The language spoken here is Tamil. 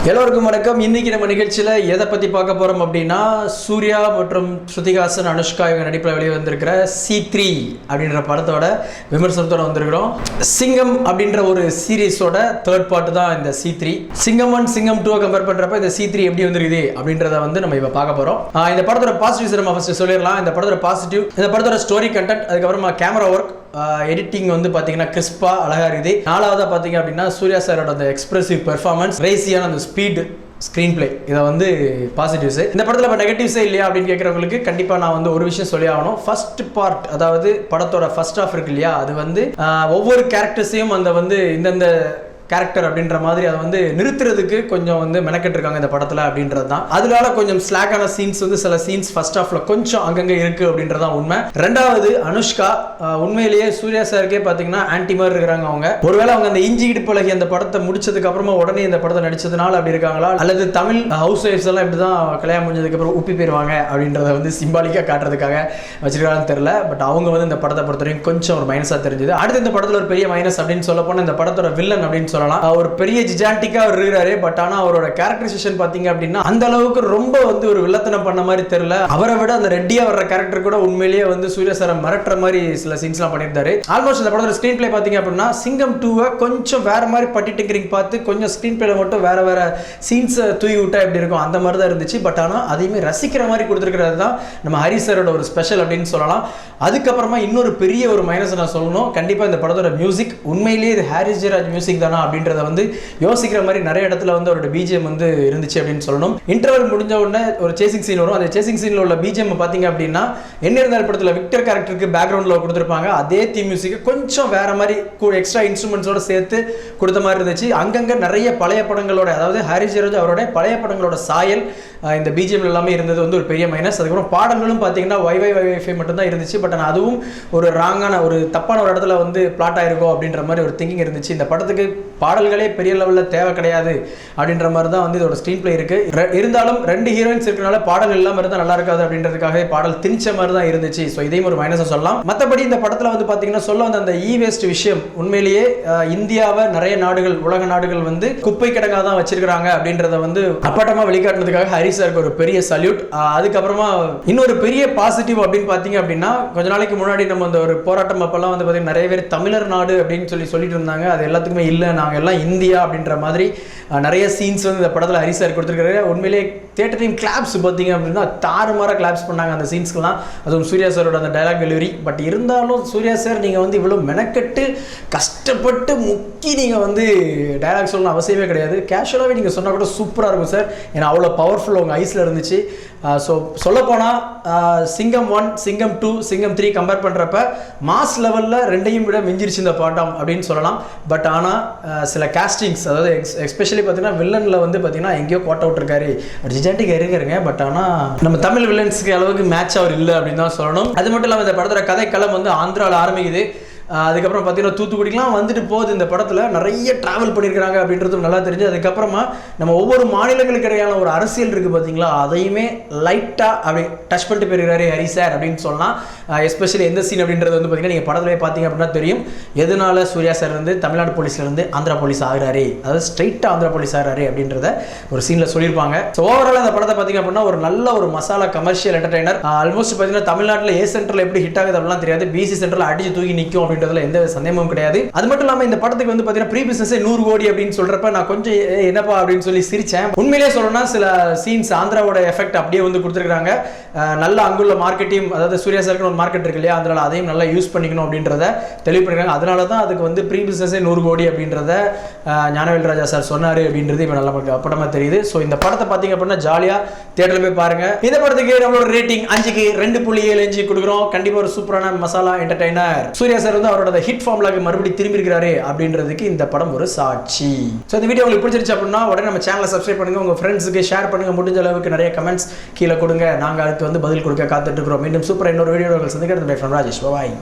எல்லோருக்கும் வணக்கம். இன்னைக்கு நம்ம நிகழ்ச்சியில் எதை பற்றி பார்க்க போகிறோம் அப்படின்னா, சூர்யா மற்றும் ஸ்ருதிஹாசன், அனுஷ்கா இவங்க நடிப்பில் வெளியே வந்திருக்கிற C3 அப்படின்ற படத்தோட விமர்சனத்தோட வந்திருக்கிறோம். சிங்கம் அப்படின்ற ஒரு சீரீஸோட தேர்ட் பார்ட் தான் இந்த C3. சிங்கம் 1 சிங்கம் 2 கம்பேர் பண்ணுறப்ப இந்த C3 எப்படி வந்துருக்குது அப்படின்றத வந்து நம்ம இப்போ பார்க்க போகிறோம். இந்த படத்தோட பாசிட்டிவ்ஸ் நம்ம ஃபர்ஸ்ட் சொல்லிடலாம். இந்த படத்தோட பாசிட்டிவ், இந்த படத்தோட ஸ்டோரி கண்டென்ட், அதுக்கப்புறமா கேமரா ஒர்க், எடிட்டிங் வந்து பார்த்தீங்கன்னா கிறிஸ்பா அழகாக இருக்குது. நாலாவதாக பார்த்தீங்க அப்படின்னா சூர்யா சாரோட அந்த எக்ஸ்பிரசிவ் பெர்ஃபார்மன்ஸ், ரேசியான அந்த ஸ்பீட், ஸ்க்ரீன் பிளே, இதை வந்து பாசிட்டிவ்ஸ். இந்த படத்தில் இப்போ நெகட்டிவ்ஸே இல்லையா அப்படின்னு கேட்குறவங்களுக்கு கண்டிப்பாக நான் வந்து ஒரு விஷயம் சொல்லி ஆகணும். ஃபர்ஸ்ட் பார்ட், அதாவது படத்தோட ஃபர்ஸ்ட் ஹாஃப் இருக்கு இல்லையா, அது வந்து ஒவ்வொரு கேரக்டர்ஸையும் அந்த வந்து இந்தந்த கேரக்டர் அப்படின்ற மாதிரி அதை வந்து நிறுத்துறதுக்கு கொஞ்சம் வந்து மெனக்கெட்டு இருக்காங்க இந்த படத்தில் அப்படின்றது தான். அதனால கொஞ்சம் ஸ்லாக்கான சீன்ஸ் வந்து சில சீன்ஸ் ஃபர்ஸ்ட் ஹாஃப்ல கொஞ்சம் அங்கங்கே இருக்கு அப்படின்றதான் உண்மை. ரெண்டாவது, அனுஷ்கா உண்மையிலேயே சூர்யா சாருக்கே பார்த்தீங்கன்னா ஆன்டி மாதிரி இருக்கிறாங்க. அவங்க ஒருவேளை அவங்க அந்த இஞ்சி இடுப்பு பழகி அந்த படத்தை முடிச்சதுக்கு அப்புறமா உடனே இந்த படத்தை நடிச்சதுனால அப்படி இருக்காங்களா, அல்லது தமிழ் ஹவுஸ் ஒய்ஃப்ஸ் எல்லாம் இப்படி தான் கல்யாணம் முடிஞ்சதுக்கு அப்புறம் உப்பி போயிருவாங்க அப்படின்றத வந்து சிம்பாலிக்காக காட்டுறதுக்காக வச்சிருக்காங்கன்னு தெரியல. பட் அவங்க வந்து இந்த படத்தை பொறுத்தவரைக்கும் கொஞ்சம் ஒரு மைனஸாக தெரிஞ்சுது. அடுத்து இந்த படத்தில் ஒரு பெரிய மைனஸ் அப்படின்னு சொல்ல போனால் இந்த படத்தோட வில்லன் அப்படின்னு சொல்லலாம். ஒரு பெரிய ஜிஜாண்டிக்கா அவர் இருக்கிறாரு. பட் ஆனா அவரோட கேரக்டரைசேஷன் பாத்தீங்க அப்படின்னா அந்த அளவுக்கு ரொம்ப வந்து ஒரு வில்லத்தனம் பண்ண மாதிரி தெரியல. அவரை விட அந்த ரெட்டியா வர்ற கேரக்டர் கூட உண்மையிலேயே வந்து சூர்யா சாரை மிரட்டுற மாதிரி சில சீன்ஸ்லாம் பண்ணியிருந்தாரு. ஆல்மோஸ்ட் இந்த படத்தோட ஸ்கிரீன் பிளே பாத்தீங்க அப்படின்னா சிங்கம் 2 கொஞ்சம் வேற மாதிரி பட்டி டிங்கரிங் பார்த்து கொஞ்சம் ஸ்கிரீன் பிளேல மட்டும் வேற வேற சீன்ஸ் தூக்கி விட்டா எப்படி இருக்கும் அந்த மாதிரி தான் இருந்துச்சு. பட் ஆனா அதையுமே ரசிக்கிற மாதிரி கொடுத்துருக்கிறது தான் நம்ம ஹரி சாரோட ஒரு ஸ்பெஷல் அப்படின்னு சொல்லலாம். அதுக்கப்புறமா இன்னொரு பெரிய ஒரு மைனஸ் நான் சொல்லணும். கண்டிப்பா இந்த படத்தோட மியூசிக் உண்மையிலேயே இது ஹாரிஸ் ஜெயராஜ் மியூசிக் தானா அப்படின்றத வந்து யோசிக்கிற மாதிரி நிறைய இடத்துல வந்து அவரோட பிஜிஎம் வந்து இருந்துச்சு அப்படின்னு சொல்லணும். இன்டர்வல் முடிஞ்ச உடனே ஒரு சேசிங் சீன் வரும். அந்த சேசிங் சீன்ல உள்ள பிஜிஎம் பாத்தீங்க அப்படின்னா என்ன இருந்தாலும் படத்துல விக்டர் கேரக்டருக்கு பேக்ரவுண்ட்ல கொடுத்திருப்பாங்க. அதே தீம் மியூசிக் கொஞ்சம் வேற மாதிரி எக்ஸ்ட்ரா இன்ஸ்ட்ருமெண்ட்ஸோட சேர்த்து கொடுத்த மாதிரி இருந்துச்சு. அங்கங்க நிறைய பழைய படங்களோட, அதாவது ஹாரிஸ் ஜெயராஜ் அவரோட பழைய படங்களோட சாயல் இந்த பிஜிஎம் எல்லாமே இருந்தது வந்து ஒரு பெரிய மைனஸ். அதுக்கப்புறம் பாடல்களும் பார்த்தீங்கன்னா வைஃபை மட்டும் தான் இருந்துச்சு. பட் ஆனால் அதுவும் ஒரு ராங்கான ஒரு தப்பான ஒரு இடத்துல வந்து பிளாட் ஆயிருக்கும் அப்படின்ற மாதிரி ஒரு திங்கிங் இருந்துச்சு. இந்த படத்துக்கு பாடல்களே பெரிய லெவலில் தேவை கிடையாது அப்படின்ற மாதிரி தான் வந்து இதோட ஸ்க்ரீன் பிளே இருக்கு. இருந்தாலும் 2 ஹீரோயின்ஸ் இருக்கிறனால பாடல் இல்லாமல் இருந்தால் நல்லா இருக்காது அப்படின்றதுக்காக பாடல் திணிச்ச மாதிரி தான் இருந்துச்சு. ஸோ இதையும் ஒரு மைனஸாக சொல்லலாம். மற்றபடி இந்த படத்தில் வந்து பார்த்தீங்கன்னா சொல்ல வந்த அந்த வேஸ்ட் விஷயம் உண்மையிலேயே இந்தியாவை நிறைய நாடுகள், உலக நாடுகள் வந்து குப்பை கிடங்காக தான் வச்சிருக்காங்க அப்படின்றத வந்து அப்பட்டமாக வெளிக்காட்டுறதுக்காக ஹரி சாருக்கு ஒரு பெரிய சல்யூட். அதுக்கப்புறமா இன்னொரு பெரிய பாசிட்டிவ் அப்படின்னு பார்த்தீங்க அப்படின்னா, கொஞ்ச நாளைக்கு முன்னாடி நம்ம அந்த ஒரு போராட்டம் அப்பெல்லாம் வந்து பார்த்தீங்கன்னா நிறைய பேர் தமிழர் நாடு அப்படின்னு சொல்லிட்டு இருந்தாங்க. அது எல்லாத்துக்குமே இல்லை, நாங்கள் எல்லாம் இந்தியா அப்படின்ற மாதிரி நிறைய சீன்ஸ் வந்து இந்த படத்தில் ஹரி சார் கொடுத்துருக்காரு. உண்மையிலேயே தியேட்டர் கிளாப்ஸ் பார்த்தீங்க அப்படின்னா தாறுமாற கிளாப்ஸ் பண்ணாங்க அந்த சீன்ஸ்க்குலாம். அதுவும் சூர்யா சாரோட அந்த டைலாக் டெலிவரி. பட் இருந்தாலும் சூர்யா சார் நீங்கள் வந்து இவ்வளோ மெனக்கெட்டு கஷ்டப்பட்டு முக்கி நீங்கள் வந்து டைலாக் சொல்லணும் அவசியமே கிடையாது. கேஷுவலாகவே நீங்கள் சொன்னால் கூட சூப்பராக இருக்கும் சார். ஏன்னா அவ்வளோ பவர்ஃபுல் உங்கள் ஐஸில் இருந்துச்சு. ஸோ சொல்லப்போனால் சிங்கம் 1 சிங்கம் 2 சிங்கம் 3 கம்பேர் பண்ணுறப்ப மாஸ் லெவலில் ரெண்டையும் விட மிஞ்சிருச்சு இந்த பாட்டம் அப்படின்னு சொல்லலாம். பட் ஆனால் சில காஸ்டிங்ஸ், அதாவது எஸ்பெஷலி பார்த்தீங்கன்னா வில்லனில் வந்து பார்த்தீங்கன்னா எங்கேயோ கோட் அவுட் இருக்காரு, ஜிஜாண்டிக்கு இருக்காருங்க. பட் ஆனால் நம்ம தமிழ் வில்லன்ஸுக்கு அளவுக்கு மேட்ச் அவர் இல்லை அப்படின்னு தான் சொல்லணும். அது மட்டும் இல்லாமல் இந்த படத்தோட கதைக்களம் வந்து ஆந்திராவில் ஆரம்பிக்குது. அதுக்கப்புறம் பார்த்தீங்கன்னா தூத்துக்குடிக்கெலாம் வந்துட்டு போகுது. இந்த படத்தில் நிறைய ட்ராவல் பண்ணியிருக்கிறாங்க அப்படின்றதும் நல்லா தெரிஞ்சு. அதுக்கப்புறமா நம்ம ஒவ்வொரு மாநிலங்களுக்கு இடையான ஒரு அரசியல் இருக்குது பார்த்தீங்களா, அதையுமே லைட்டாக அப்படி டச் பண்ணிட்டு போயிருக்கிறாரு ஹரி சார் அப்படின்னு சொல்லலாம். எஸ்பெஷலி எந்த சீன் அப்படின்றது வந்து பார்த்தீங்கன்னா நீங்கள் படத்துலேயே பார்த்தீங்க அப்படின்னா தெரியும் எதனால சூர்யா சார் வந்து தமிழ்நாடு போலீஸ்லேருந்து ஆந்திரா போலீஸ் ஆகிறாரு, அதாவது ஸ்ட்ரெயிட்டாக ஆந்திரா போலீஸ் ஆகிறாரு அப்படின்றத ஒரு சீனில் சொல்லியிருப்பாங்க. ஸோ ஓவரால் அந்த படத்தை பார்த்தீங்க அப்படின்னா ஒரு நல்ல ஒரு மசாலா கமர்ஷியல் என்டர்டைனர். ஆல்மோஸ்ட் பார்த்தீங்கன்னா தமிழ்நாட்டில் ஏ சென்டரில் எப்படி ஹிட் ஆகுது அப்படிலாம் தெரியாது, பிசி சென்டரில் அடிச்சு தூக்கி நிற்கும் அப்படின்றதுல எந்த சந்தேகமும் கிடையாது. அது மட்டும் இல்லாம இந்த படத்துக்கு வந்து பாத்தீங்கன்னா ப்ரீ பிசினஸ் 100 கோடி அப்படின்னு சொல்றப்ப நான் கொஞ்சம் என்னப்பா அப்படின்னு சொல்லி சிரிச்சேன். உண்மையிலேயே சொல்லணும்னா சில சீன்ஸ் ஆந்திராவோட எஃபெக்ட் அப்படியே வந்து கொடுத்துருக்காங்க. நல்ல அங்குள்ள மார்க்கெட்டையும், அதாவது சூர்யா சாருக்கு ஒரு மார்க்கெட் இருக்கு இல்லையா, அதனால அதையும் நல்லா யூஸ் பண்ணிக்கணும் அப்படின்றத தெளிவு பண்ணிருக்காங்க. அதனால தான் அதுக்கு வந்து ப்ரீ பிசினஸ் 100 கோடி அப்படின்றத ஞானவேல் ராஜா சார் சொன்னாரு அப்படின்றது இப்போ நல்லா அப்படமா தெரியுது. ஸோ இந்த படத்தை பார்த்தீங்க அப்படின்னா ஜாலியா தியேட்டர்ல போய் பாருங்க. இந்த படத்துக்கு நம்மளோட ரேட்டிங் 5க்கு 2.75 கொடுக்குறோம். கண்டிப்பா ஒரு சூப்பரான மசாலா என்டர்டைனர். சூர்யா சார் வந்து அவரோட ஹிட் ஃபார்ம்லாக மறுபடியும் திரும்பி இருக்கிறாரு அப்படின்றதுக்கு இந்த படம் ஒரு சாட்சி. ஸோ இந்த வீடியோ உங்களுக்கு பிடிச்சிருச்சு அப்படின்னா உடனே நம்ம சேனலை சப்ஸ்கிரைப் பண்ணுங்க, உங்க ஃப்ரெண்ட்ஸுக்கு ஷேர் பண்ணுங்க, முடிஞ்ச அளவுக்கு நிறைய கமெண்ட்ஸ் கீழே கொடுங்க. நாங்கள் அதுக்கு வந்து பதில் கொடுக்க காத்துட்டு இருக்கிறோம். மீண்டும் சூப்பர் இன்னொரு வீடியோ சந்திக்கிறது. ராஜேஷ், பாய்.